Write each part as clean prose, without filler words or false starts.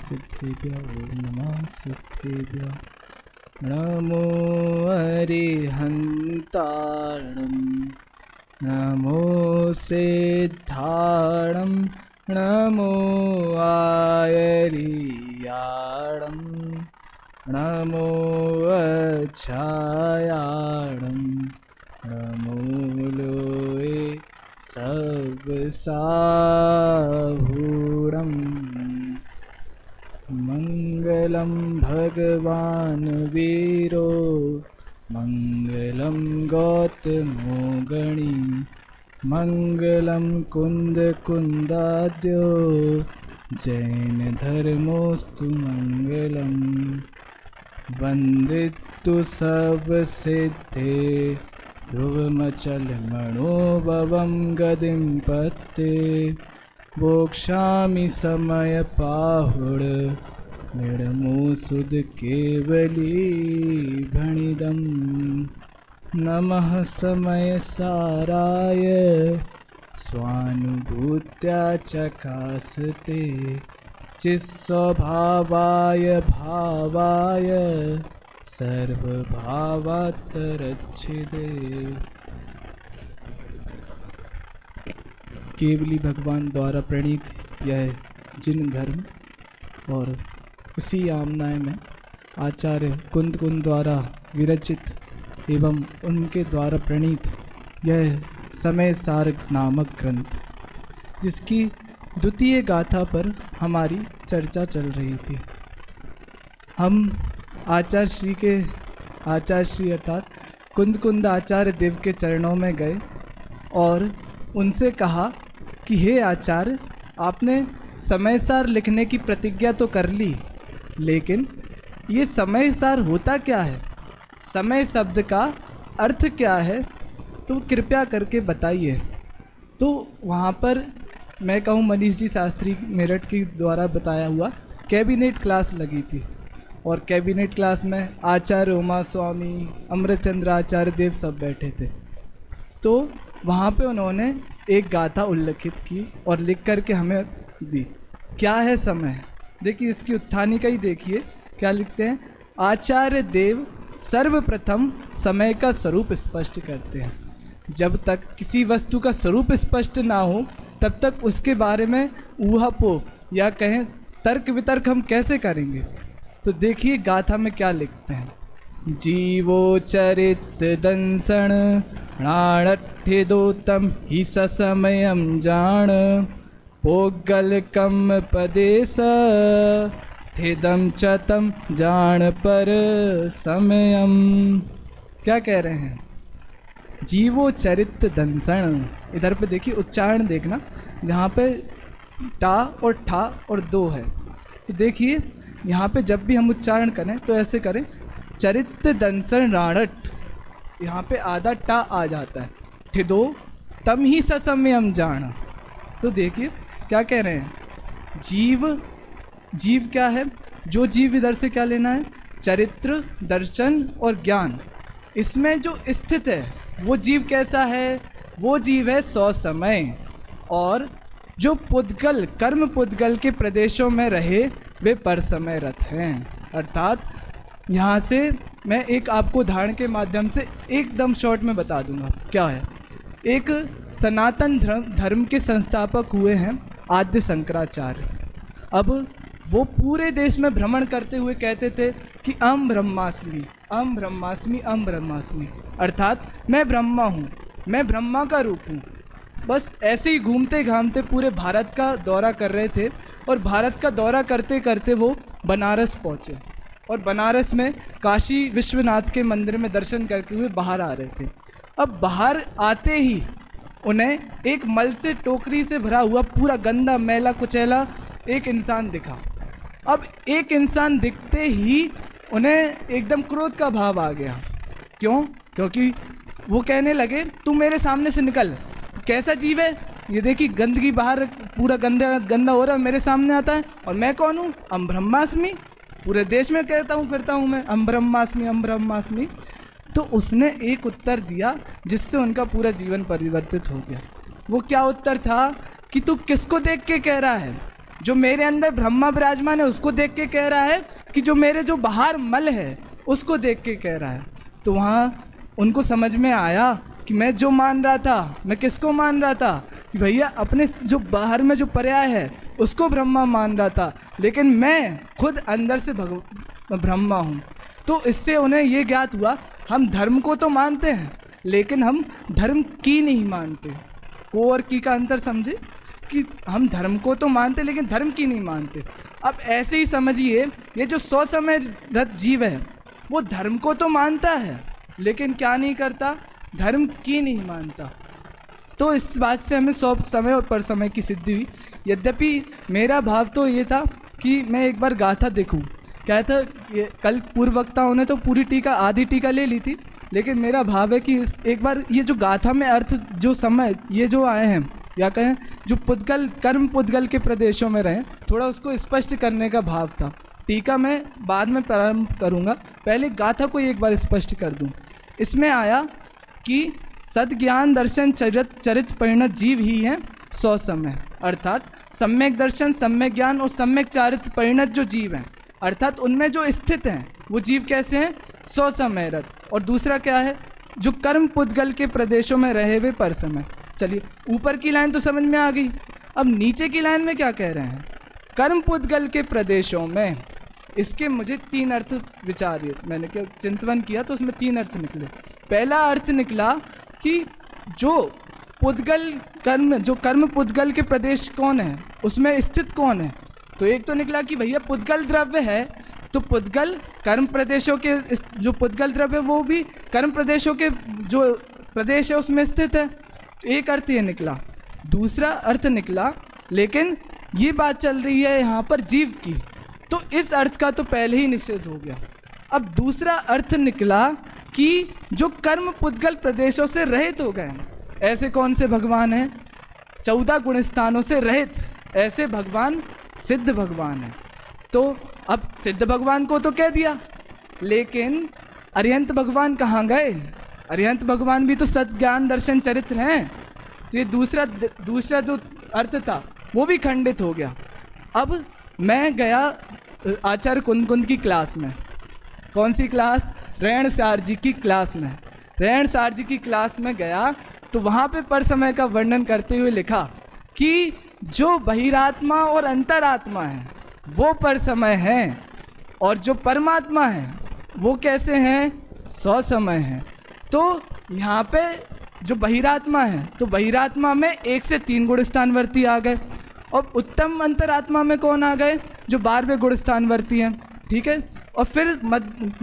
सिद्धेभ्यो नमः सिद्धेभ्यो। नमो अरिहन्ताणं नमो सिद्धाणं नमो आयर्याणं नमो अच्छायाणं नमो लोये सर्वसाहुरम्। मंगलम भगवान वीरो मंगलम गौतमो गणी मंगलम कुंद कुंदाद्यो जैन धर्मोस्तु मंगलम। वंदितु सर्वसिद्धे ध्रुवमचल मनोभवं गदिं पत्ते मोक्षामि समय पाहुड़ निर्मोसुद केवली भणिदम। नमः समय साराय स्वानुभूत्या चकासते चित्स्वभावाय भावाय सर्वभावात्तरच्छिदे। केवली भगवान द्वारा प्रणीत यह जिन धर्म और उसी आमनाय में आचार्य कुंद द्वारा विरचित एवं उनके द्वारा प्रणीत यह समय सार नामक ग्रंथ, जिसकी द्वितीय गाथा पर हमारी चर्चा चल रही थी। हम आचार्य श्री अर्थात कुंद आचार्य देव के चरणों में गए और उनसे कहा कि हे आचार्य, आपने समय सार लिखने की प्रतिज्ञा तो कर ली, लेकिन ये समय सार होता क्या है, समय शब्द का अर्थ क्या है, तो कृपया करके बताइए। तो वहाँ पर मैं कहूँ मनीष जी शास्त्री मेरठ की द्वारा बताया हुआ कैबिनेट क्लास लगी थी और कैबिनेट क्लास में आचार्य उमा स्वामी, अमृतचंद्र आचार्य देव सब बैठे थे। तो वहाँ पे उन्होंने एक गाथा उल्लेखित की और लिख करके हमें दी। क्या है समय? देखिए इसकी उत्थानी का ही देखिए क्या लिखते हैं। आचार्य देव सर्वप्रथम समय का स्वरूप स्पष्ट करते हैं। जब तक किसी वस्तु का स्वरूप स्पष्ट ना हो तब तक उसके बारे में ऊहापोह या कहें तर्क वितर्क हम कैसे करेंगे। तो देखिए गाथा में क्या लिखते हैं। जीवो चरित दंसण णाणठिदोतम ही ससमयम जान पोगल कम पदेश ठिदम चतम जान पर समयम। क्या कह रहे हैं? जीवो चरित दंसण, इधर पे देखिए उच्चारण देखना, जहाँ पे टा और ठा और दो है। तो देखिए यहाँ पे जब भी हम उच्चारण करें तो ऐसे करें, चरित दंसण राणट, यहाँ पे आधा टा आ जाता है। ठिदो तम ही ससमयम जान। तो देखिए क्या कह रहे हैं, जीव क्या है, जो जीव इधर से क्या लेना है, चरित्र, दर्शन और ज्ञान, इसमें जो स्थित है वो जीव कैसा है, वो जीव है सौ समय। और जो पुद्गल कर्म पुद्गल के प्रदेशों में रहे वे पर समय रत हैं। अर्थात यहाँ से मैं एक आपको उदाहरण के माध्यम से एकदम शॉर्ट में बता दूंगा क्या है। एक सनातन धर्म के संस्थापक हुए हैं आद्य शंकराचार्य। अब वो पूरे देश में भ्रमण करते हुए कहते थे कि अहम ब्रह्मास्मि, अहम ब्रह्मास्मि, अहम ब्रह्मास्मि, अर्थात मैं ब्रह्मा हूँ, मैं ब्रह्मा का रूप हूँ। बस ऐसे ही घूमते घामते पूरे भारत का दौरा कर रहे थे और भारत का दौरा करते करते वो बनारस पहुँचे और बनारस में काशी विश्वनाथ के मंदिर में दर्शन करके हुए बाहर आ रहे थे। अब बाहर आते ही उन्हें एक मल से टोकरी से भरा हुआ पूरा गंदा मैला कुचैला एक इंसान दिखा। अब एक इंसान दिखते ही उन्हें एकदम क्रोध का भाव आ गया। क्यों? क्योंकि वो कहने लगे तू मेरे सामने से निकल, कैसा जीव है ये, देखिए गंदगी बाहर पूरा गंदा हो रहा है, मेरे सामने आता है। और मैं कौन हूँ? अहम ब्रह्मास्मि, पूरे देश में कहता हूँ फिरता हूँ मैं, अहम ब्रह्मास्मि, अहम ब्रह्मास्मि। तो उसने एक उत्तर दिया जिससे उनका पूरा जीवन परिवर्तित हो गया। वो क्या उत्तर था कि तू किसको देख के कह रहा है? जो मेरे अंदर ब्रह्मा विराजमान है उसको देख के कह रहा है कि जो मेरे जो बाहर मल है उसको देख के कह रहा है। तो वहाँ उनको समझ में आया कि मैं जो मान रहा था, मैं किसको मान रहा था कि भैया अपने जो बाहर में जो पर्याय है उसको ब्रह्मा मान रहा था, लेकिन मैं खुद अंदर से ब्रह्मा हूँ। तो इससे उन्हें ये ज्ञात हुआ हम धर्म को तो मानते हैं लेकिन हम धर्म की नहीं मानते। को और की का अंतर समझे कि हम धर्म को तो मानते लेकिन धर्म की नहीं मानते। अब ऐसे ही समझिए ये जो 100 समय रत जीव है वो धर्म को तो मानता है लेकिन क्या नहीं करता, धर्म की नहीं मानता। तो इस बात से हमें 100 समय और पर समय की सिद्धि हुई। यद्यपि मेरा भाव तो ये था कि मैं एक बार गाथा देखूं। क्या था, ये कल पूर्व वक्ताओं ने तो पूरी टीका आधी टीका ले ली थी, लेकिन मेरा भाव है कि एक बार ये जो गाथा में अर्थ जो समय ये जो आए हैं या कहें जो पुद्गल कर्म पुद्गल के प्रदेशों में रहे, थोड़ा उसको स्पष्ट करने का भाव था। टीका मैं बाद में प्रारंभ करूँगा, पहले गाथा को एक बार स्पष्ट कर दूँ। इसमें आया कि सद्ज्ञान दर्शन चरित परिणत जीव ही हैं 100 समय, अर्थात सम्यक दर्शन, सम्यक ज्ञान और सम्यक चारित्र परिणत जो जीव हैं, अर्थात उनमें जो स्थित हैं वो जीव कैसे हैं, 100 समय रत। और दूसरा क्या है, जो कर्म पुद्गल के प्रदेशों में रहे हुए पर समय। चलिए ऊपर की लाइन तो समझ में आ गई, अब नीचे की लाइन में क्या कह रहे हैं, कर्म पुद्गल के प्रदेशों में। इसके मुझे 3 अर्थ विचारिए, मैंने क्या चिंतन किया तो उसमें 3 अर्थ निकले। पहला अर्थ निकला कि जो पुद्गल कर्म, जो कर्म पुद्गल के प्रदेश कौन है, उसमें स्थित कौन है। तो एक तो निकला कि भैया पुद्गल द्रव्य है, तो पुद्गल कर्म प्रदेशों के जो पुद्गल द्रव्य वो भी कर्म प्रदेशों के जो प्रदेश है उसमें स्थित है। तो एक अर्थ ये निकला। दूसरा अर्थ निकला, लेकिन ये बात चल रही है यहाँ पर जीव की, तो इस अर्थ का तो पहले ही निषेध हो गया। अब दूसरा अर्थ निकला कि जो कर्म पुद्गल प्रदेशों से रहित हो गए, ऐसे कौन से भगवान हैं, 14 गुण स्थानों से रहित ऐसे भगवान सिद्ध भगवान हैं। तो अब सिद्ध भगवान को तो कह दिया, लेकिन अरिहंत भगवान कहाँ गए, अरिहंत भगवान भी तो सद्ज्ञान दर्शन चरित्र हैं। तो ये दूसरा जो अर्थ था वो भी खंडित हो गया। अब मैं गया आचार्य कुंद की क्लास में, कौन सी क्लास, रेण सार जी की क्लास में। रेण सार जी की क्लास में गया तो वहाँ पे पर समय का वर्णन करते हुए लिखा कि जो बहिरात्मा और अंतरात्मा है वो पर समय हैं, और जो परमात्मा है वो कैसे हैं, 100 समय हैं। तो यहाँ पे जो बहिरात्मा है तो बहिरात्मा में 1 से 3 गुण स्थानवर्ती आ गए, और उत्तम अंतरात्मा में कौन आ गए, जो 12वें गुण स्थानवर्ती हैं, ठीक है। और फिर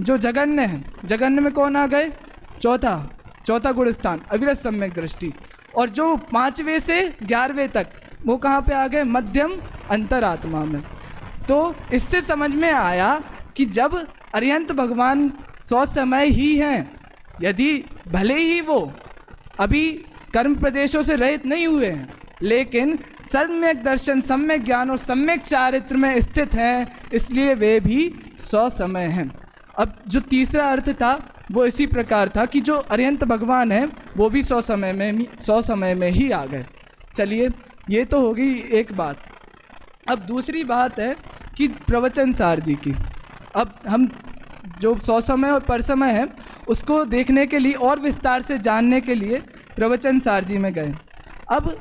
जो जगन्य है, जगन्य में कौन आ गए, चौथा गुण स्थान अविरत सम्यक दृष्टि। और जो 5वें से 11वें तक वो कहाँ पे आ गए, मध्यम अंतरात्मा में। तो इससे समझ में आया कि जब अरिहंत भगवान 100 समय ही हैं, यदि भले ही वो अभी कर्म प्रदेशों से रहित नहीं हुए हैं, लेकिन सम्यक दर्शन, सम्यक ज्ञान और सम्यक चारित्र में स्थित हैं, इसलिए वे भी 100 समय हैं। अब जो तीसरा अर्थ था वो इसी प्रकार था कि जो अरिहंत भगवान हैं वो भी 100 समय में ही आ गए। चलिए ये तो हो गई एक बात। अब दूसरी बात है कि प्रवचन सार जी की। अब हम जो 100 समय और पर समय है उसको देखने के लिए और विस्तार से जानने के लिए प्रवचन सार जी में गए। अब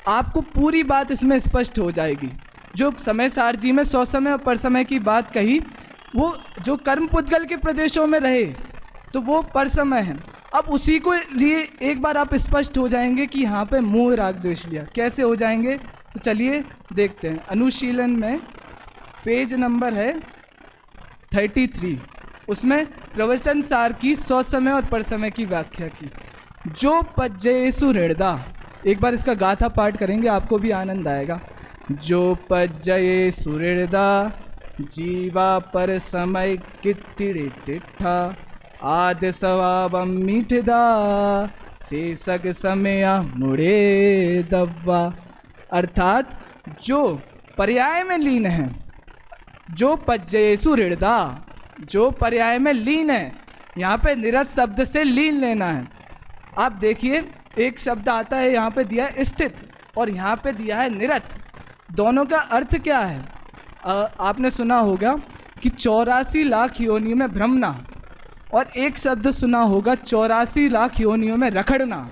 आपको पूरी बात इसमें स्पष्ट हो जाएगी। जो समय सार जी में 100 समय और पर समय की बात कही, वो जो कर्म पुद्गल के प्रदेशों में रहे तो वो पर समय है। अब उसी को लिए एक बार आप स्पष्ट हो जाएंगे कि यहाँ पे मोह राग द्वेष लिया, कैसे हो जाएंगे। तो चलिए देखते हैं। अनुशीलन में पेज नंबर है 33, उसमें प्रवचन सार की 100 समय और पर समय की व्याख्या की। जो पज्जयेषु हृदा, एक बार इसका गाथा पाठ करेंगे, आपको भी आनंद आएगा। जो पज्जयेषु हृदा जीवा पर समय कित्तिड़े टिट्ठा आदि सवाबम मीठदा से सग समय मुड़े दब्वा। अर्थात जो पर्याय में लीन है, जो पज्जयेषु हृदा, जो पर्याय में लीन है, यहाँ पे निरत शब्द से लीन लेना है। आप देखिए एक शब्द आता है यहाँ पे दिया है स्थित और यहाँ पे दिया है निरत। दोनों का अर्थ क्या है? आपने सुना होगा कि 84 लाख योनियों में भ्रमना, और एक शब्द सुना होगा 84 लाख योनियों में रखड़ना।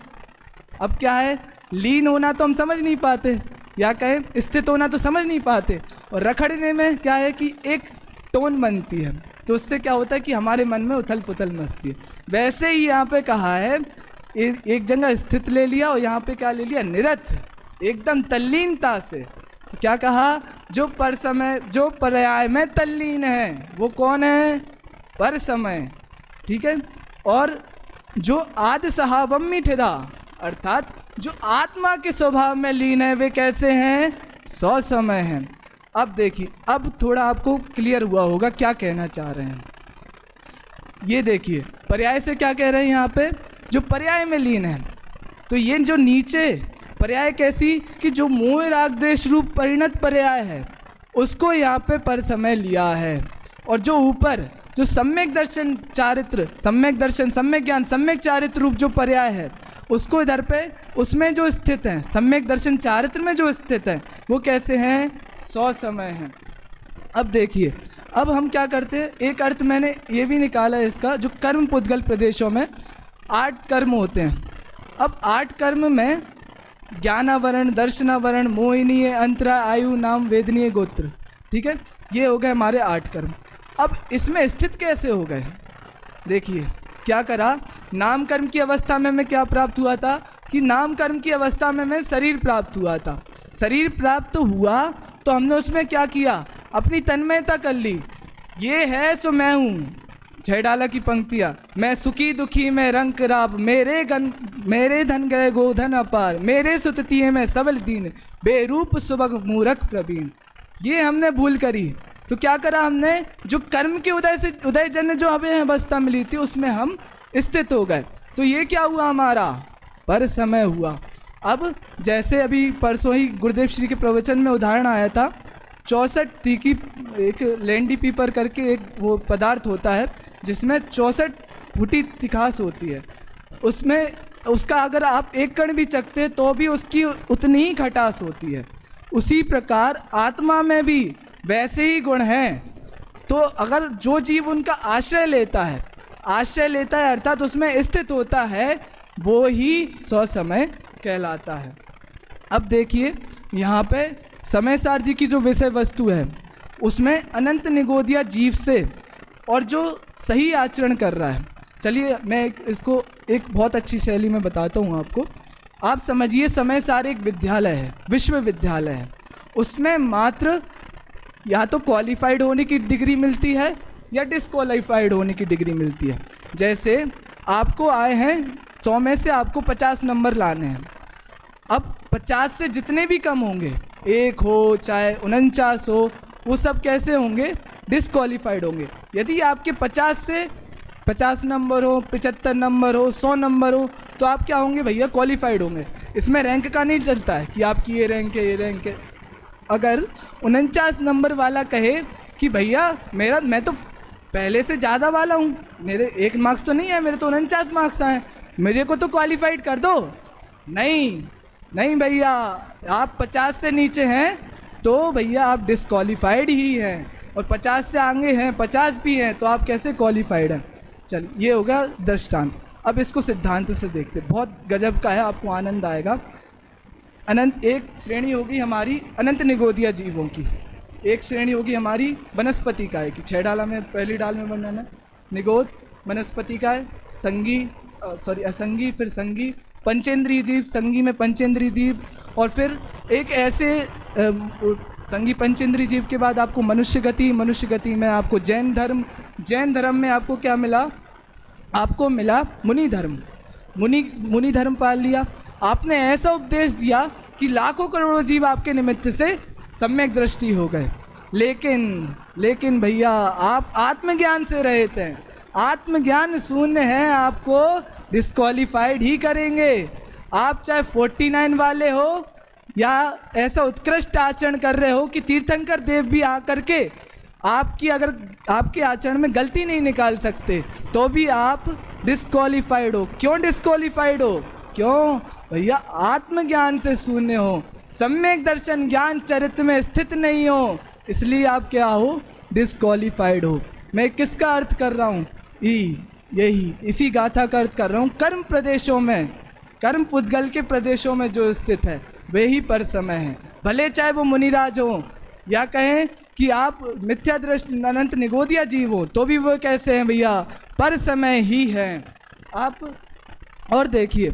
अब क्या है, लीन होना तो हम समझ नहीं पाते, या कहें स्थित होना तो समझ नहीं पाते, और रखड़ने में क्या है कि एक टोन बनती है, तो उससे क्या होता है कि हमारे मन में उथल पुथल मचती है। वैसे ही यहाँ पे कहा है, एक जगह स्थित ले लिया और यहाँ पे क्या ले लिया, निरत, एकदम तल्लीनता से। तो क्या कहा, जो पर समय, जो पर्याय में तल्लीन है वो कौन है? पर समय, ठीक है। और जो आदि सहावम मिठिदा, अर्थात जो आत्मा के स्वभाव में लीन है वे कैसे हैं? सौ समय हैं। अब देखिए, अब थोड़ा आपको क्लियर हुआ होगा क्या कहना चाह रहे हैं। ये देखिए, पर्याय से क्या कह रहे हैं यहाँ पे, जो पर्याय में लीन है। तो ये जो नीचे पर्याय कैसी कि जो मोह राग द्वेष रूप परिणत पर्याय है उसको यहाँ पे पर समय लिया है, और जो ऊपर जो सम्यक दर्शन चारित्र, सम्यक दर्शन, सम्यक ज्ञान, सम्यक चारित्र रूप जो पर्याय है उसको इधर पे, उसमें जो स्थित हैं, सम्यक दर्शन चारित्र में जो स्थित हैं वो कैसे हैं? 100 समय हैं। अब देखिए, अब हम क्या करते हैं, एक अर्थ मैंने ये भी निकाला है इसका, जो कर्म पुद्गल प्रदेशों में 8 कर्म होते हैं। अब 8 कर्म में ज्ञानावरण, दर्शनावरण, मोहिनीय, अंतरा, आयु, नाम, वेदनीय, गोत्र, ठीक है, ये हो गए हमारे 8 कर्म। अब इसमें स्थित कैसे हो गए? देखिए क्या करा, नाम कर्म की अवस्था में मैं क्या प्राप्त हुआ था कि नाम कर्म की अवस्था में मैं शरीर प्राप्त हुआ था। शरीर प्राप्त हुआ तो हमने उसमें क्या किया, अपनी तन्मयता कर ली, ये है सो मैं हूँ। छेड़ाला की पंक्तियाँ, मैं सुखी दुखी में रंग राब, मेरे धन गए गोधन अपार, मेरे सुतती में सबल दीन, बेरूप सुबह मूरख प्रवीण। ये हमने भूल करी, तो क्या करा हमने, जो कर्म के उदय से उदयजन्य जो हमें अवस्था मिली थी उसमें हम स्थित हो गए। तो ये क्या हुआ हमारा? पर समय हुआ। अब जैसे अभी परसों ही गुरुदेव श्री के प्रवचन में उदाहरण आया था, 64 तीखी, एक लेंडी पीपर करके एक वो पदार्थ होता है जिसमें 64 फुटी तिखास होती है, उसमें उसका अगर आप एक कण भी चखते तो भी उसकी उतनी ही खटास होती है। उसी प्रकार आत्मा में भी वैसे ही गुण हैं। तो अगर जो जीव उनका आश्रय लेता है अर्थात उसमें स्थित होता है, वो ही 100 समय कहलाता है। अब देखिए यहाँ पे समय सार जी की जो विषय वस्तु है उसमें अनंत निगोदिया जीव से और जो सही आचरण कर रहा है, चलिए मैं इसको एक बहुत अच्छी शैली में बताता हूँ आपको। आप समझिए, समय सार एक विद्यालय है, विश्वविद्यालय है, उसमें मात्र या तो क्वालिफाइड होने की डिग्री मिलती है या डिसक्वालीफाइड होने की डिग्री मिलती है। जैसे आपको आए हैं 100 में से आपको 50 नंबर लाने हैं। अब 50 से जितने भी कम होंगे, 1 हो चाहे 49 हो, वो सब कैसे होंगे? डिसक्वालीफाइड होंगे। यदि आपके 50 से 50 नंबर हो, 75 नंबर हो, 100 नंबर हो, तो आप क्या होंगे भैया? क्वालिफाइड होंगे। इसमें रैंक का नहीं चलता है कि आपकी ये रैंक है, ये रैंक है। अगर 49 नंबर वाला कहे कि भैया मैं तो पहले से ज़्यादा वाला हूँ, मेरे 1 मार्क्स तो नहीं है, मेरे तो 49 मार्क्स आए, मुझे को तो क्वालिफाइड कर दो। नहीं भैया, आप 50 से नीचे हैं तो भैया आप डिसक्वालीफाइड ही हैं, और 50 से आगे हैं, 50 भी हैं, तो आप कैसे क्वालिफाइड हैं? चलिए, ये होगा दृष्टांत। अब इसको सिद्धांत से देखते, बहुत गजब का है, आपको आनंद आएगा। अनंत एक श्रेणी होगी हमारी अनंत निगोदिया जीवों की, एक श्रेणी होगी हमारी वनस्पति काय की। 6 डाला में पहली डाल में बनाना, निगोद, वनस्पति काय, संगी असंगी, फिर संगी, पंचेंद्रीय जीव, संगी में पंचेंद्रीय जीव, और फिर एक ऐसे संगी पंचेंद्रीय जीव के बाद आपको मनुष्य गति, मनुष्य गति में आपको जैन धर्म, जैन धर्म में आपको क्या मिला? आपको मिला मुनि धर्म। मुनि धर्म पाल लिया। आपने ऐसा उपदेश दिया कि लाखों करोड़ों जीव आपके निमित्त से सम्यक दृष्टि हो गए। लेकिन भैया आप आत्मज्ञान से रहित हैं, आत्मज्ञान शून्य है, आपको डिस्क्वालीफाइड ही करेंगे। आप चाहे 49 वाले हो या ऐसा उत्कृष्ट आचरण कर रहे हो कि तीर्थंकर देव भी आकर के आपकी अगर आपके आचरण में गलती नहीं निकाल सकते, तो भी आप डिस्क्वालीफाइड हो। क्यों डिस्क्वालीफाइड हो? क्यों भैया? आत्मज्ञान से शून्य हो। सम्यक दर्शन ज्ञान चरित्र में स्थित नहीं हो, इसलिए आप क्या हो, डिस्क्वालिफाइड हो। मैं किसका अर्थ कर रहा हूँ, यही इसी गाथा का अर्थ कर रहा हूँ। कर्म प्रदेशों में, कर्म पुद्गल के प्रदेशों में जो स्थित है वही पर समय है। भले चाहे वो मुनिराज हो या कहें कि आप मिथ्या दृष्टि अनंत निगोदिया जीव हो, तो भी वो कैसे हैं भैया, पर समय ही हैं आप। और देखिए,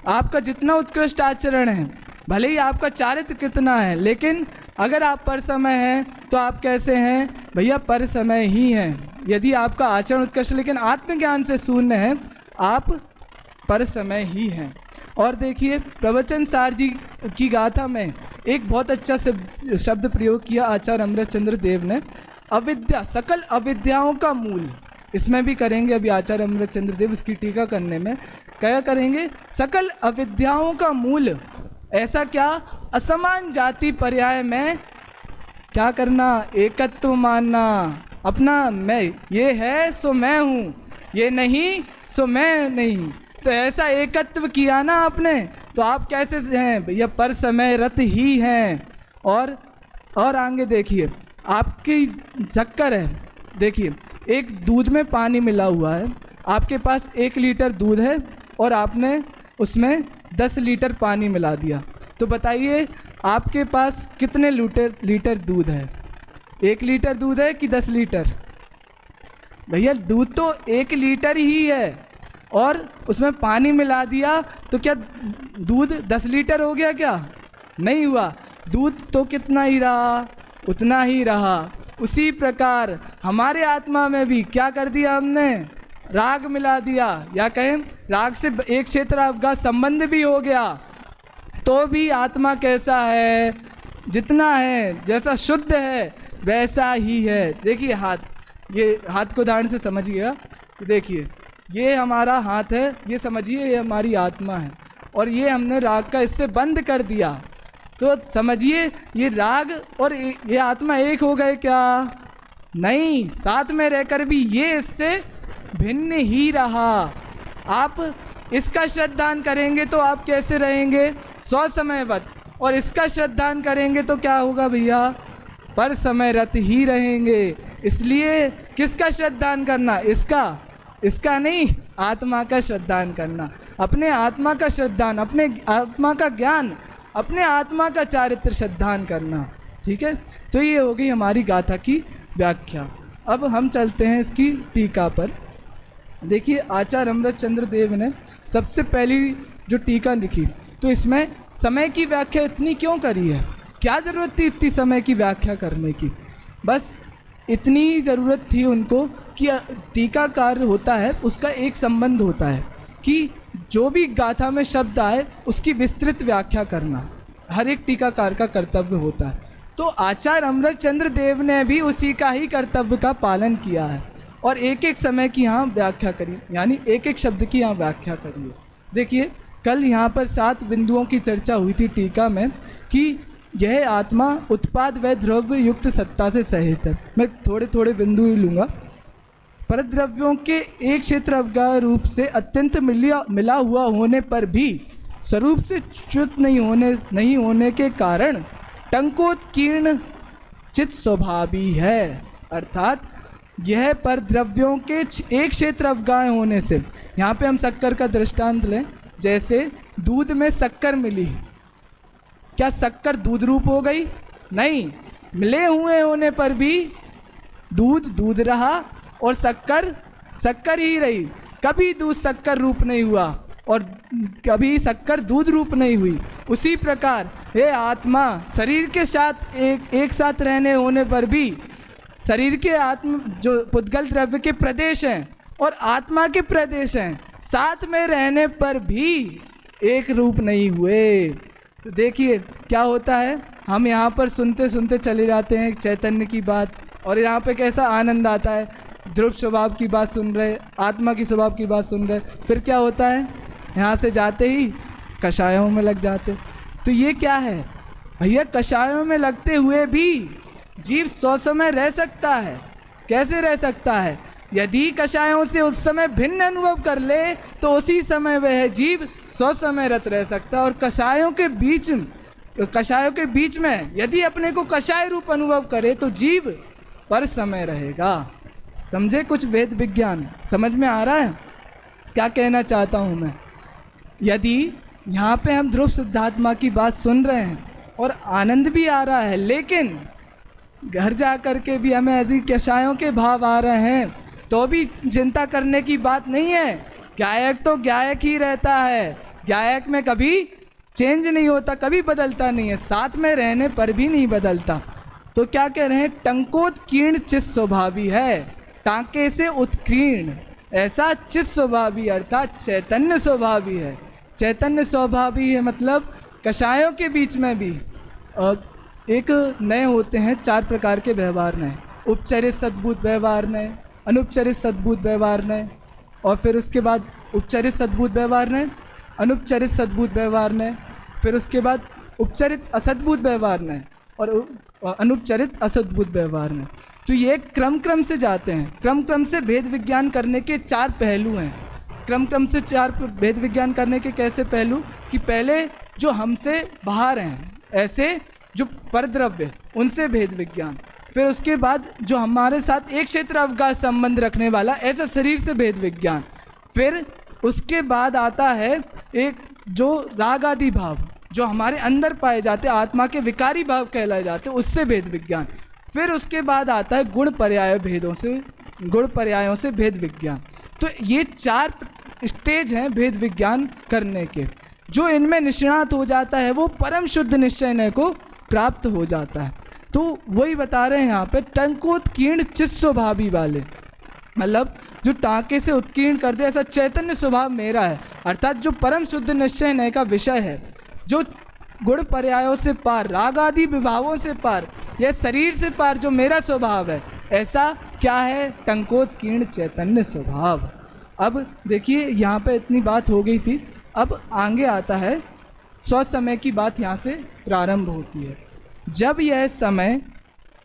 आपका जितना उत्कृष्ट आचरण है, भले ही आपका चारित्र कितना है, लेकिन अगर आप पर समय हैं तो आप कैसे हैं भैया, पर समय ही हैं। यदि आपका आचरण उत्कृष्ट लेकिन आत्मज्ञान से शून्य है, आप पर समय ही हैं। और देखिए, प्रवचन सार जी की गाथा में एक बहुत अच्छा से शब्द प्रयोग किया आचार्य अमृतचंद्र देव ने, अविद्या, सकल अविद्याओं का मूल। इसमें भी करेंगे अभी आचार्य अमृतचंद्र देव इसकी टीका करने में क्या करेंगे, सकल अविद्याओं का मूल। ऐसा क्या, असमान जाति पर्याय में क्या करना, एकत्व मानना। अपना मैं, ये है सो मैं हूँ, ये नहीं सो मैं नहीं। तो ऐसा एकत्व किया ना आपने, तो आप कैसे हैं भैया, पर समय रत ही हैं। और आगे देखिए, आपकी शक्कर है, देखिए एक दूध में पानी मिला हुआ है, आपके पास 1 लीटर दूध है और आपने उसमें 10 लीटर पानी मिला दिया, तो बताइए आपके पास कितने लीटर दूध है, 1 लीटर दूध है कि 10 लीटर? भैया दूध तो 1 लीटर ही है और उसमें पानी मिला दिया तो क्या दूध 10 लीटर हो गया? क्या नहीं हुआ, दूध तो कितना ही रहा, उतना ही रहा। उसी प्रकार हमारे आत्मा में भी क्या कर दिया हमने, राग मिला दिया, या कहें राग से एक क्षेत्र आपका संबंध भी हो गया, तो भी आत्मा कैसा है, जितना है, जैसा शुद्ध है वैसा ही है। देखिए हाथ, ये हाथ को उदाहरण से समझिएगा, देखिए ये हमारा हाथ है, ये समझिए ये हमारी आत्मा है, और ये हमने राग का इससे बंद कर दिया, तो समझिए ये राग और ये आत्मा एक हो गए क्या? नहीं, साथ में रहकर भी ये इससे भिन्न ही रहा। आप इसका श्रद्धान करेंगे तो आप कैसे रहेंगे, सौ समयवत, और इसका श्रद्धान करेंगे तो क्या होगा भैया, पर समय रत ही रहेंगे। इसलिए किसका श्रद्धान करना, इसका नहीं, आत्मा का श्रद्धान करना, अपने आत्मा का श्रद्धान, अपने आत्मा का ज्ञान, अपने आत्मा का चारित्र श्रद्धान करना। ठीक है, तो ये हो गई हमारी गाथा की व्याख्या। अब हम चलते हैं इसकी टीका पर। देखिए आचार्य अमृतचंद्र देव ने सबसे पहली जो टीका लिखी, तो इसमें समय की व्याख्या इतनी क्यों करी है, क्या ज़रूरत थी इतनी समय की व्याख्या करने की? बस इतनी ज़रूरत थी उनको कि टीकाकार होता है उसका एक संबंध होता है कि जो भी गाथा में शब्द आए उसकी विस्तृत व्याख्या करना हर एक टीकाकार का कर्तव्य होता है। तो आचार्य अमृतचंद्र देव ने भी उसी का ही कर्तव्य का पालन किया है और एक एक समय की यहाँ व्याख्या करी, यानी एक एक शब्द की यहाँ व्याख्या करी है। देखिए कल यहाँ पर 7 बिंदुओं की चर्चा हुई थी टीका में कि यह आत्मा उत्पाद व द्रव्य युक्त सत्ता से सहित है। मैं थोड़े थोड़े बिंदु ही लूँगा। परद्रव्यों के एक क्षेत्र अवगाह रूप से अत्यंत मिला हुआ होने पर भी स्वरूप से च्युत नहीं होने के कारण टंकोत्कीर्ण चित्त स्वभावी है। अर्थात यह परद्रव्यों के एक क्षेत्र अवगाह होने से, यहाँ पे हम शक्कर का दृष्टांत लें, जैसे दूध में शक्कर मिली, क्या शक्कर दूध रूप हो गई? नहीं, मिले हुए होने पर भी दूध दूध रहा और शक्कर शक्कर ही रही। कभी दूध शक्कर रूप नहीं हुआ और कभी शक्कर दूध रूप नहीं हुई। उसी प्रकार ये आत्मा शरीर के साथ एक साथ रहने होने पर भी शरीर के आत्म जो पुद्गल द्रव्य के प्रदेश हैं और आत्मा के प्रदेश हैं, साथ में रहने पर भी एक रूप नहीं हुए। तो देखिए क्या होता है, हम यहाँ पर सुनते सुनते चले जाते हैं चैतन्य की बात, और यहाँ पे कैसा आनंद आता है, ध्रुव स्वभाव की बात सुन रहे, आत्मा की स्वभाव की बात सुन रहे, फिर क्या होता है, यहाँ से जाते ही कषायों में लग जाते। तो ये क्या है भैया, कषायों में लगते हुए भी जीव 100 समय रह सकता है। कैसे रह सकता है? यदि कषायों से उस समय भिन्न अनुभव कर ले तो उसी समय वह जीव 100 समय रत रह सकता है। और कषायों के बीच कषायों के बीच में यदि अपने को कषाय रूप अनुभव करे तो जीव पर समय रहेगा। समझे कुछ वेद विज्ञान? समझ में आ रहा है क्या कहना चाहता हूँ मैं? यदि यहाँ पे हम ध्रुव सिद्धात्मा की बात सुन रहे हैं और आनंद भी आ रहा है, लेकिन घर जा कर के भी हमें यदि कषायों के भाव आ रहे हैं तो भी चिंता करने की बात नहीं है। गायक तो गायक ही रहता है, गायक में कभी चेंज नहीं होता, कभी बदलता नहीं है, साथ में रहने पर भी नहीं बदलता। तो क्या कह रहे हैं? टंकोत्कीर्ण चित स्वभावी है, टांके से उत्कीर्ण ऐसा चित स्वभावी अर्थात चैतन्य स्वभावी है। चैतन्य स्वभावी है मतलब कषायों के बीच में भी एक नए होते हैं 4 प्रकार के व्यवहार नए, उपचरित सद्भूत व्यवहार नए, अनुपचरित सद्भूत व्यवहार नए, और फिर उसके बाद उपचरित सद्भूत व्यवहार नए, अनुपचरित सद्भूत व्यवहार नए, फिर उसके बाद उपचरित असद्भूत व्यवहार नए और अनुपचरित असद्भूत व्यवहार नए। तो ये क्रम से जाते हैं, क्रम से भेद विज्ञान करने के 4 पहलू हैं। क्रम से 4 भेद विज्ञान करने के कैसे पहलू कि पहले जो हमसे बाहर हैं ऐसे जो परद्रव्य उनसे भेद विज्ञान, फिर उसके बाद जो हमारे साथ एक क्षेत्र अवकाश संबंध रखने वाला ऐसा शरीर से भेद विज्ञान, फिर उसके बाद आता है एक जो राग आदि भाव जो हमारे अंदर पाए जाते आत्मा के विकारी भाव कहलाए जाते उससे भेद विज्ञान, फिर उसके बाद आता है गुण पर्याय भेदों से, गुण पर्यायों से भेद विज्ञान। तो ये 4 स्टेज हैं भेद विज्ञान करने के। जो इनमें निष्णात हो जाता है वो परम शुद्ध निश्चय को प्राप्त हो जाता है। तो वही बता रहे हैं यहाँ पे टंकोत्कीर्ण चित स्वभावी वाले, मतलब जो टाँके से उत्कीर्ण कर दे ऐसा चैतन्य स्वभाव मेरा है, अर्थात जो परम शुद्ध निश्चय का विषय है, जो गुण पर्यायों से पार, राग आदि विभावों से पार, यह शरीर से पार जो मेरा स्वभाव है, ऐसा क्या है? टंकोत्कीर्ण चैतन्य स्वभाव। अब देखिए यहाँ पे इतनी बात हो गई थी, अब आगे आता है स्व समय की बात यहाँ से प्रारंभ होती है। जब यह समय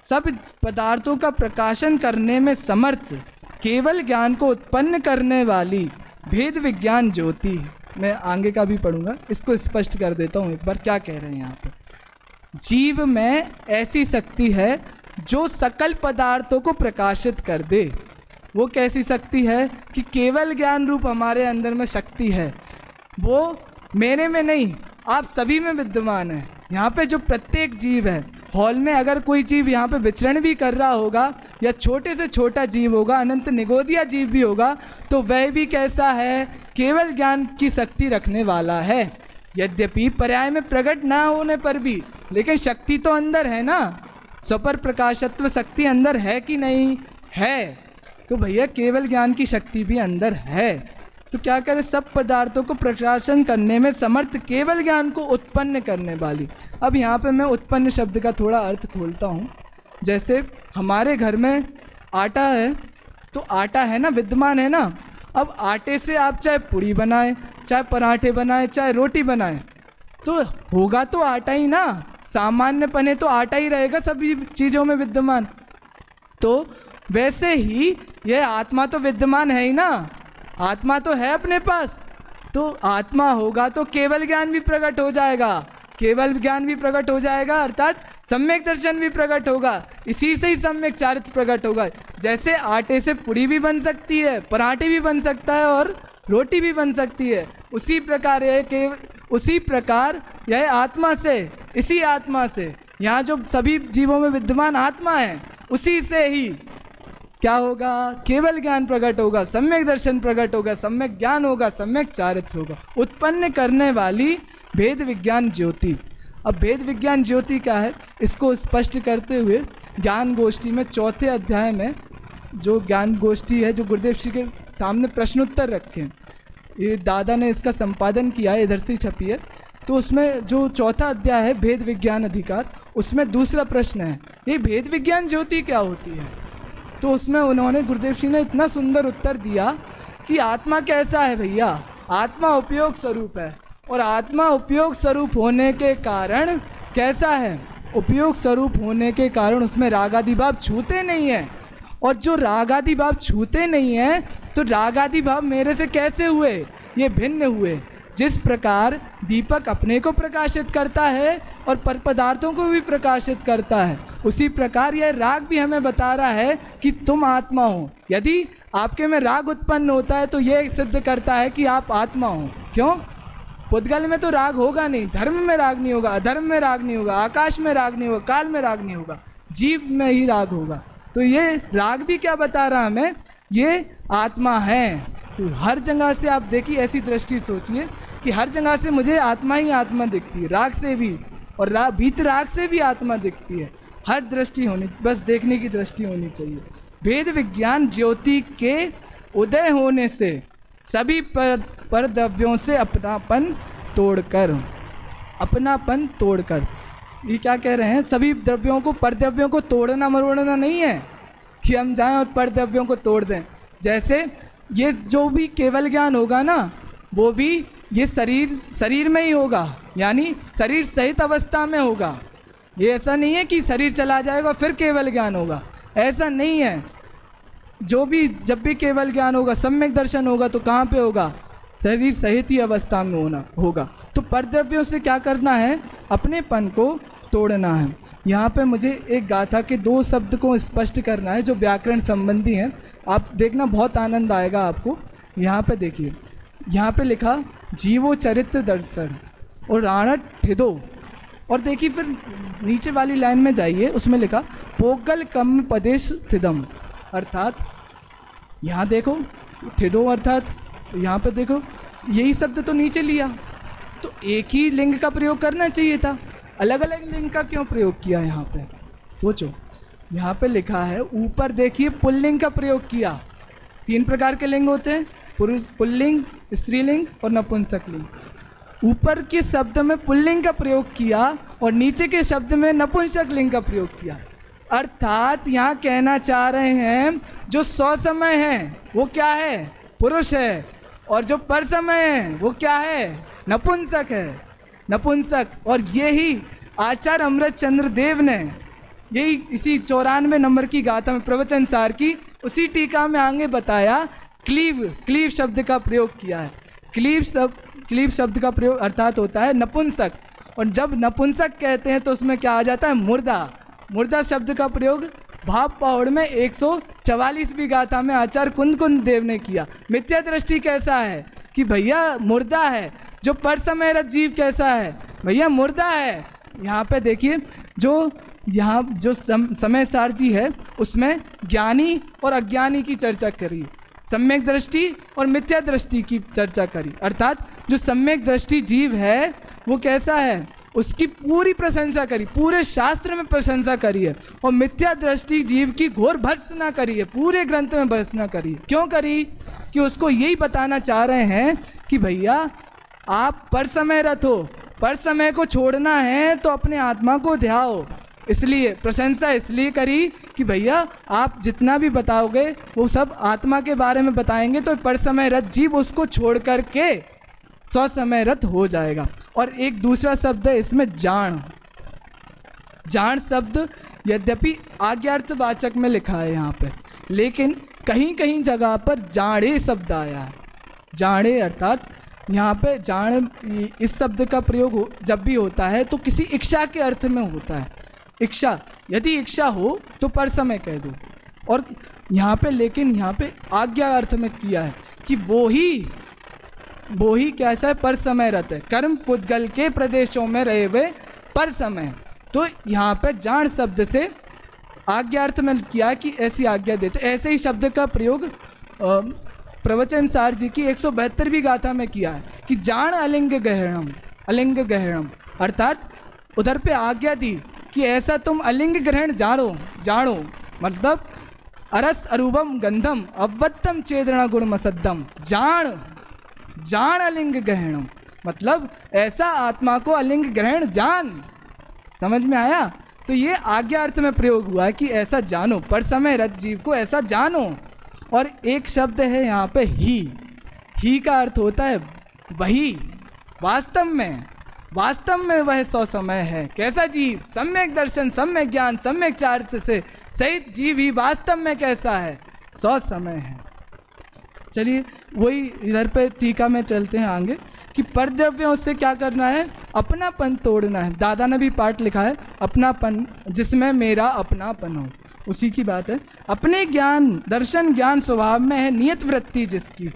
सब पदार्थों का प्रकाशन करने में समर्थ केवल ज्ञान को उत्पन्न करने वाली भेद विज्ञान ज्योति, मैं आगे का भी पढ़ूंगा, इसको स्पष्ट कर देता हूँ एक बार क्या कह रहे हैं यहाँ पे। जीव में ऐसी शक्ति है जो सकल पदार्थों को प्रकाशित कर दे। वो कैसी शक्ति है कि केवल ज्ञान रूप हमारे अंदर में शक्ति है, वो मेरे में नहीं आप सभी में विद्यमान है। यहाँ पे जो प्रत्येक जीव है, हॉल में अगर कोई जीव यहाँ पे विचरण भी कर रहा होगा या छोटे से छोटा जीव होगा, अनंत निगोदिया जीव भी होगा, तो वह भी कैसा है? केवल ज्ञान की शक्ति रखने वाला है। यद्यपि पर्याय में प्रकट ना होने पर भी, लेकिन शक्ति तो अंदर है ना, स्वपर प्रकाशत्व शक्ति अंदर है कि नहीं है? तो भैया केवल ज्ञान की शक्ति भी अंदर है। तो क्या करें? सब पदार्थों को प्रकाशन करने में समर्थ केवल ज्ञान को उत्पन्न करने वाली। अब यहाँ पे मैं उत्पन्न शब्द का थोड़ा अर्थ खोलता हूँ। जैसे हमारे घर में आटा है, तो आटा है ना, विद्यमान है ना। अब आटे से आप चाहे पूड़ी बनाएं, चाहे पराठे बनाएं, चाहे रोटी बनाएं, तो होगा तो आटा ही ना, सामान्य पने तो आटा ही रहेगा सभी चीज़ों में विद्यमान। तो वैसे ही यह आत्मा तो विद्यमान है ही ना, आत्मा तो है अपने पास, तो आत्मा होगा तो केवल ज्ञान भी प्रकट हो जाएगा, केवल ज्ञान भी प्रकट हो जाएगा अर्थात सम्यक दर्शन भी प्रकट होगा, इसी से ही सम्यक चारित्र प्रकट होगा। जैसे आटे से पूड़ी भी बन सकती है, पराठे भी बन सकता है और रोटी भी बन सकती है, उसी प्रकार यह आत्मा से, इसी आत्मा से, यहाँ जो सभी जीवों में विद्यमान आत्मा है, उसी से ही क्या होगा? केवल ज्ञान प्रकट होगा, सम्यक दर्शन प्रकट होगा, सम्यक ज्ञान होगा, सम्यक चारित्र होगा, उत्पन्न करने वाली भेद विज्ञान ज्योति। अब भेद विज्ञान ज्योति क्या है, इसको स्पष्ट करते हुए ज्ञान गोष्ठी में 4थे अध्याय में जो ज्ञान गोष्ठी है, जो गुरुदेव श्री के सामने प्रश्नोत्तर रखे, ये दादा ने इसका संपादन किया है, इधर से छपी है। तो उसमें जो 4था अध्याय है भेद विज्ञान अधिकार, उसमें दूसरा प्रश्न है, ये भेद विज्ञान ज्योति क्या होती है? तो उसमें उन्होंने, गुरुदेव श्री ने इतना सुंदर उत्तर दिया कि आत्मा कैसा है भैया? आत्मा उपयोग स्वरूप है, और आत्मा उपयोग स्वरूप होने के कारण कैसा है? उपयोग स्वरूप होने के कारण उसमें राग आदि भाव छूते नहीं है, और जो राग आदि भाव छूते नहीं है, तो राग आदि भाव मेरे से कैसे हुए? ये भिन्न हुए। जिस प्रकार दीपक अपने को प्रकाशित करता है, और पर पदार्थों को भी प्रकाशित करता है। उसी प्रकार यह राग भी हमें बता रहा है कि तुम आत्मा हो। यदि आपके में राग उत्पन्न होता है तो यह सिद्ध करता है कि आप आत्मा हो। क्यों? पुद्गल में तो राग होगा नहीं, धर्म में राग नहीं होगा, अधर्म में राग नहीं होगा, आकाश में राग नहीं होगा, काल में राग नहीं होगा, जीव में ही राग होगा। तो ये राग भी क्या बता रहा हमें? ये आत्मा है। तो हर जगह से आप देखिए, ऐसी दृष्टि सोचिए कि हर जगह से मुझे आत्मा ही आत्मा दिखती है, राग से भी, और भीतर राग से भी आत्मा दिखती है। हर दृष्टि होनी, बस देखने की दृष्टि होनी चाहिए। वेद विज्ञान ज्योति के उदय होने से सभी परद्रव्यों से अपनापन तोड़कर, ये क्या कह रहे हैं? सभी द्रव्यों को, परद्रव्यों को तोड़ना मरोड़ना नहीं है कि हम जाएं और परद्रव्यों को तोड़ दें। जैसे ये जो भी केवल ज्ञान होगा ना, वो भी ये शरीर में ही होगा, यानी शरीर सहित अवस्था में होगा। ये ऐसा नहीं है कि शरीर चला जाएगा फिर केवल ज्ञान होगा, ऐसा नहीं है। जो भी, जब भी केवल ज्ञान होगा, सम्यक दर्शन होगा, तो कहाँ पे होगा? शरीर सहित ही अवस्था में होगा। तो परद्रव्यों से क्या करना है? अपनेपन को तोड़ना है। यहाँ पे मुझे एक गाथा के 2 शब्द को स्पष्ट करना है जो व्याकरण संबंधी हैं। आप देखना, बहुत आनंद आएगा आपको। यहाँ पे देखिए, यहाँ पे लिखा जीवो चरित्र दर्शन और राणट ठिदो, और देखिए फिर नीचे वाली लाइन में जाइए, उसमें लिखा पोगल कम पदेश थिदम, अर्थात यहाँ देखो ठिदो, अर्थात यहाँ पे देखो यही शब्द तो नीचे लिया, तो एक ही लिंग का प्रयोग करना चाहिए था, अलग अलग लिंग का क्यों प्रयोग किया? यहाँ पे सोचो, यहाँ पे लिखा है, ऊपर देखिए पुल्लिंग का प्रयोग किया। 3 प्रकार के लिंग होते हैं, पुरुष पुल्लिंग, स्त्रीलिंग और नपुंसक लिंग। ऊपर के शब्द में पुल्लिंग का प्रयोग किया और नीचे के शब्द में नपुंसक लिंग का प्रयोग किया। अर्थात यहाँ कहना चाह रहे हैं जो ससमय है वो क्या है? पुरुष है, और जो परसमय है वो क्या है? नपुंसक है, नपुंसक। और यही आचार्य अमृत चंद्र देव ने यही इसी 94 नंबर की गाथा में प्रवचन सार की उसी टीका में आगे बताया, क्लीव शब्द का प्रयोग किया है। क्लीव शब्द का प्रयोग अर्थात होता है नपुंसक, और जब नपुंसक कहते हैं तो उसमें क्या आ जाता है? मुर्दा शब्द का प्रयोग भाव पौड़ में 144वीं गाथा में आचार्य कुंद देव ने किया। मिथ्या दृष्टि कैसा है कि भैया मुर्दा है, जो पर समयरत जीव कैसा है? भैया मुर्दा है। यहाँ पे देखिए, जो समय सार जी है उसमें ज्ञानी और अज्ञानी की चर्चा करी, सम्यक दृष्टि और मिथ्या दृष्टि की चर्चा करी। अर्थात जो सम्यक दृष्टि जीव है वो कैसा है, उसकी पूरी प्रशंसा करी, पूरे शास्त्र में प्रशंसा करी है, और मिथ्या दृष्टि जीव की घोर भर्त्सना करी है, पूरे ग्रंथ में भर्त्सना करी। क्यों करी? कि उसको यही बताना चाह रहे हैं कि भैया आप पर समय रत हो, पर समय को छोड़ना है तो अपने आत्मा को ध्याओ। इसलिए प्रशंसा इसलिए करी कि भैया आप जितना भी बताओगे वो सब आत्मा के बारे में बताएंगे, तो पर समय रत जीव उसको छोड़ करके स्वसमय रत हो जाएगा। और एक दूसरा शब्द है इसमें जान शब्द यद्यपि आज्ञार्थवाचक में लिखा है यहाँ पे, लेकिन कहीं कहीं जगह पर जाड़े शब्द आया है। जाड़े अर्थात यहाँ पे जान, इस शब्द का प्रयोग जब भी होता है तो किसी इच्छा के अर्थ में होता है। इच्छा, यदि इच्छा हो तो पर समय कह दो, और यहाँ पे लेकिन यहाँ पे आज्ञा अर्थ में किया है कि वो ही कैसा है? पर समय रहते हैं, कर्म पुद्गल के प्रदेशों में रहे हुए पर समय। तो यहाँ पे जान शब्द से आज्ञा अर्थ में किया कि ऐसी आज्ञा देते। ऐसे ही शब्द का प्रयोग प्रवचन सार जी की 172वीं गाथा में किया है कि जान अलिंग गहणम, अर्थात उधर पे आज्ञा दी कि ऐसा तुम अलिंग ग्रहण जानो, मतलब अरस अरूपम गंधम अवत्तम चेदना गुण मसद्दम, जान अलिंग ग्रहणम, मतलब ऐसा आत्मा को अलिंग ग्रहण जान। समझ में आया? तो ये आज्ञा अर्थ में प्रयोग हुआ है कि ऐसा जानो, पर समय रत जीव को ऐसा जानो। और एक शब्द है यहाँ पे ही का अर्थ होता है वही, वास्तव में वह सौ समय है। कैसा जीव? सम्यक दर्शन, सम्यक ज्ञान, सम्यक चारित्र से सहित जीव ही वास्तव में कैसा है? 100 समय है। चलिए वही इधर पे टीका में चलते हैं आगे। कि परद्रव्यों से क्या करना है, अपनापन तोड़ना है। दादा ने भी पाठ लिखा है, अपनापन जिसमें मेरा अपनापन हो, उसी की बात है। अपने ज्ञान दर्शन ज्ञान स्वभाव में है नियत वृत्ति जिसकी,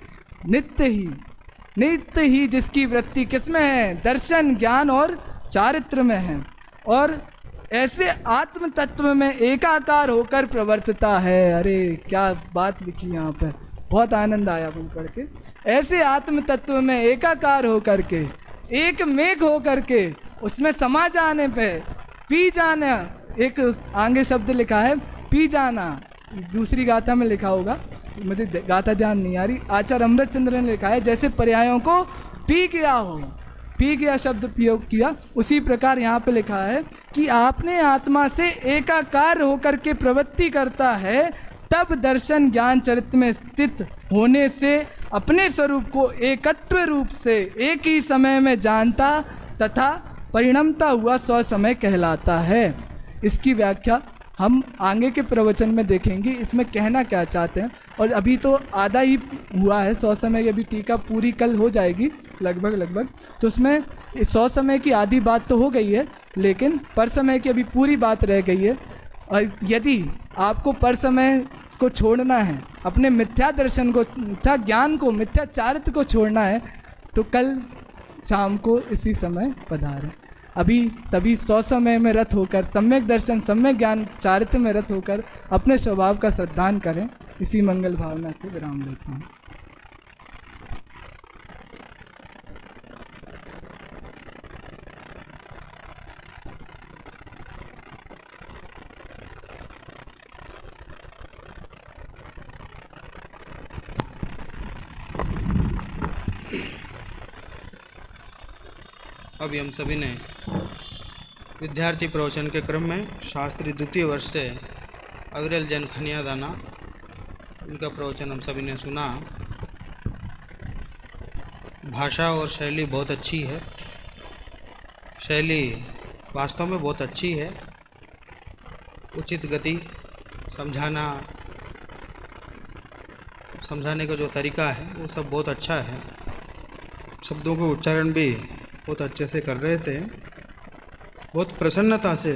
नित्य ही जिसकी वृत्ति किसमें है, दर्शन ज्ञान और चारित्र में है, और ऐसे आत्म तत्व में एकाकार होकर प्रवर्तता है। अरे क्या बात लिखी यहाँ पे, बहुत आनंद आया मुझे पढ़ के। ऐसे आत्म तत्व में एकाकार होकर के, एक मेघ होकर के, उसमें समा जाने पे पी जाना, एक आगे शब्द लिखा है पी जाना, दूसरी गाथा में लिखा होगा, मुझे गाथा ध्यान नहीं आ रही, आचार्य अमृत चंद्र ने लिखा है, जैसे पर्यायों को पी गया हो, पी गया शब्द प्रयोग किया, उसी प्रकार यहाँ पे लिखा है कि आपने आत्मा से एकाकार होकर के प्रवृत्ति करता है, तब दर्शन ज्ञान चरित्र में स्थित होने से अपने स्वरूप को एकत्व रूप से एक ही समय में जानता तथा परिणमता हुआ स्व समय कहलाता है। इसकी व्याख्या हम आगे के प्रवचन में देखेंगे, इसमें कहना क्या चाहते हैं। और अभी तो आधा ही हुआ है, 100 समय की अभी टीका पूरी कल हो जाएगी लगभग, तो उसमें 100 समय की आधी बात तो हो गई है, लेकिन पर समय की अभी पूरी बात रह गई है। और यदि आपको पर समय को छोड़ना है, अपने मिथ्या दर्शन को, मिथ्या ज्ञान को, मिथ्या चारित्र को छोड़ना है, तो कल शाम को इसी समय पधारें। अभी सभी 100 समय में रत होकर, सम्यक दर्शन सम्यक ज्ञान चारित्र में रत होकर अपने स्वभाव का श्रद्धान करें। इसी मंगल भावना से विराम लेता हूँ। अभी हम सभी ने विद्यार्थी प्रवचन के क्रम में शास्त्री द्वितीय वर्ष से अविरल जैन खनिया दाना, उनका प्रवचन हम सभी ने सुना। भाषा और शैली बहुत अच्छी है, शैली वास्तव में बहुत अच्छी है, उचित गति, समझाने का जो तरीका है वो सब बहुत अच्छा है। शब्दों का उच्चारण भी बहुत अच्छे से कर रहे थे, बहुत प्रसन्नता से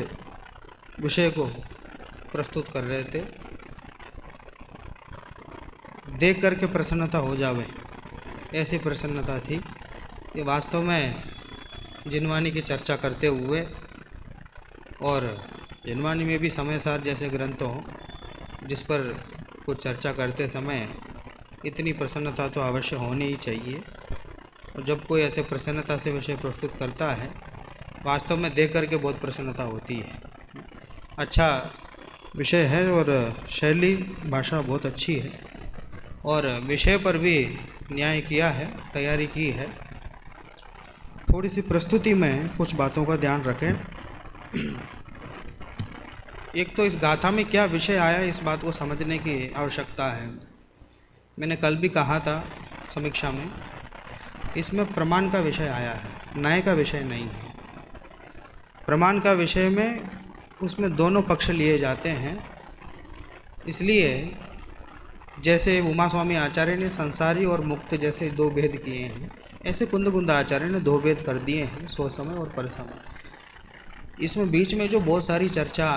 विषय को प्रस्तुत कर रहे थे। देख करके प्रसन्नता हो जावे, ऐसी प्रसन्नता थी कि वास्तव में जिनवानी की चर्चा करते हुए, और जिनवानी में भी समय सार जैसे ग्रंथ हो जिस पर कुछ चर्चा करते समय इतनी प्रसन्नता तो अवश्य होनी ही चाहिए। और जब कोई ऐसे प्रसन्नता से विषय प्रस्तुत करता है, वास्तव में देख करके बहुत प्रसन्नता होती है। अच्छा विषय है और शैली भाषा बहुत अच्छी है, और विषय पर भी न्याय किया है, तैयारी की है। थोड़ी सी प्रस्तुति में कुछ बातों का ध्यान रखें। एक तो इस गाथा में क्या विषय आया, इस बात को समझने की आवश्यकता है। मैंने कल भी कहा था समीक्षा में, इसमें प्रमाण का विषय आया है, न्याय का विषय नहीं है। प्रमाण का विषय में उसमें दोनों पक्ष लिए जाते हैं, इसलिए जैसे उमा स्वामी आचार्य ने संसारी और मुक्त जैसे दो भेद किए हैं, ऐसे कुंद आचार्य ने दो भेद कर दिए हैं, स्व समय और पर समय। इसमें बीच में जो बहुत सारी चर्चा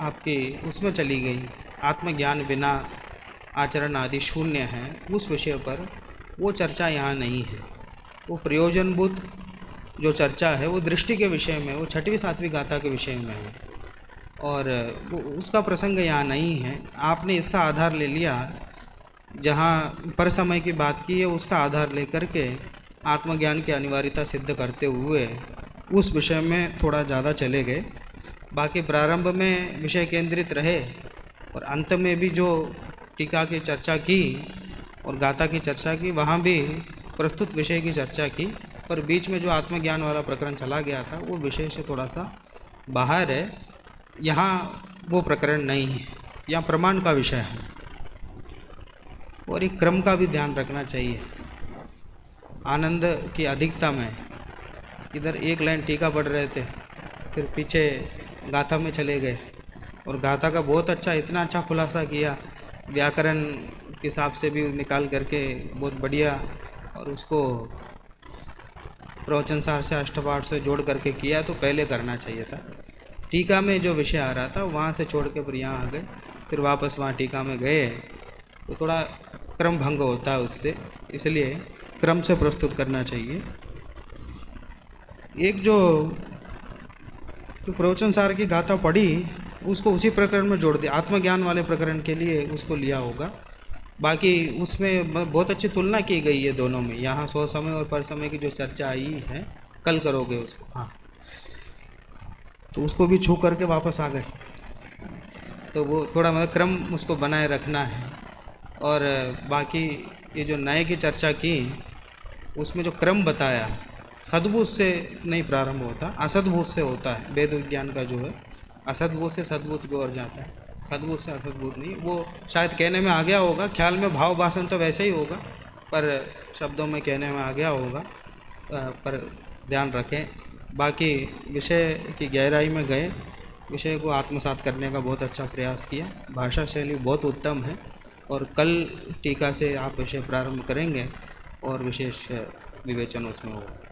आपकी उसमें चली गई, आत्मज्ञान बिना आचरण आदि शून्य है, उस विषय पर वो चर्चा यहाँ नहीं है। वो प्रयोजनभूत जो चर्चा है वो दृष्टि के विषय में, वो 6वीं 7वीं गाथा के विषय में है, और वो उसका प्रसंग यहाँ नहीं है। आपने इसका आधार ले लिया, जहाँ पर समय की बात की है उसका आधार लेकर के आत्मज्ञान की अनिवार्यता सिद्ध करते हुए उस विषय में थोड़ा ज़्यादा चले गए। बाकी प्रारंभ में विषय केंद्रित रहे, और अंत में भी जो टीका की चर्चा की और गाथा की चर्चा की, वहाँ भी प्रस्तुत विषय की चर्चा की, पर बीच में जो आत्मज्ञान वाला प्रकरण चला गया था वो विषय से थोड़ा सा बाहर है। यहाँ वो प्रकरण नहीं है, यहाँ प्रमाण का विषय है। और एक क्रम का भी ध्यान रखना चाहिए। आनंद की अधिकता में इधर एक लाइन टीका पढ़ रहे थे, फिर पीछे गाथा में चले गए, और गाथा का बहुत अच्छा, इतना अच्छा खुलासा किया, व्याकरण के हिसाब से भी निकाल करके बहुत बढ़िया, और उसको प्रवचन सार से अष्टपाठ से जोड़ करके किया तो पहले करना चाहिए था। टीका में जो विषय आ रहा था वहाँ से छोड़ के फिर यहाँ आ गए, फिर वापस वहाँ टीका में गए तो थोड़ा क्रम भंग होता है उससे, इसलिए क्रम से प्रस्तुत करना चाहिए। एक जो प्रवचन सार की गाथा पढ़ी उसको उसी प्रकरण में जोड़ दिया, आत्मज्ञान वाले प्रकरण के लिए उसको लिया होगा। बाकी उसमें बहुत अच्छी तुलना की गई है दोनों में, यहाँ सौ समय और पर समय की जो चर्चा आई है, कल करोगे उसको, हाँ तो उसको भी छू करके वापस आ गए। तो वो थोड़ा मतलब क्रम उसको बनाए रखना है। और बाकी ये जो न्याय की चर्चा की उसमें जो क्रम बताया, सद्भूत से नहीं प्रारंभ होता, असद्भूत से होता है। वेद विज्ञान का जो है असद्भूत से सद्भूत की ओर जाता है, सद्भूत से असद्भूत नहीं। वो शायद कहने में आ गया होगा, ख्याल में भाव भाषण तो वैसे ही होगा पर शब्दों में कहने में आ गया होगा, पर ध्यान रखें। बाकी विषय की गहराई में गए, विषय को आत्मसात करने का बहुत अच्छा प्रयास किया, भाषा शैली बहुत उत्तम है। और कल टीका से आप विषय प्रारंभ करेंगे और विशेष विवेचन उसमें होगा।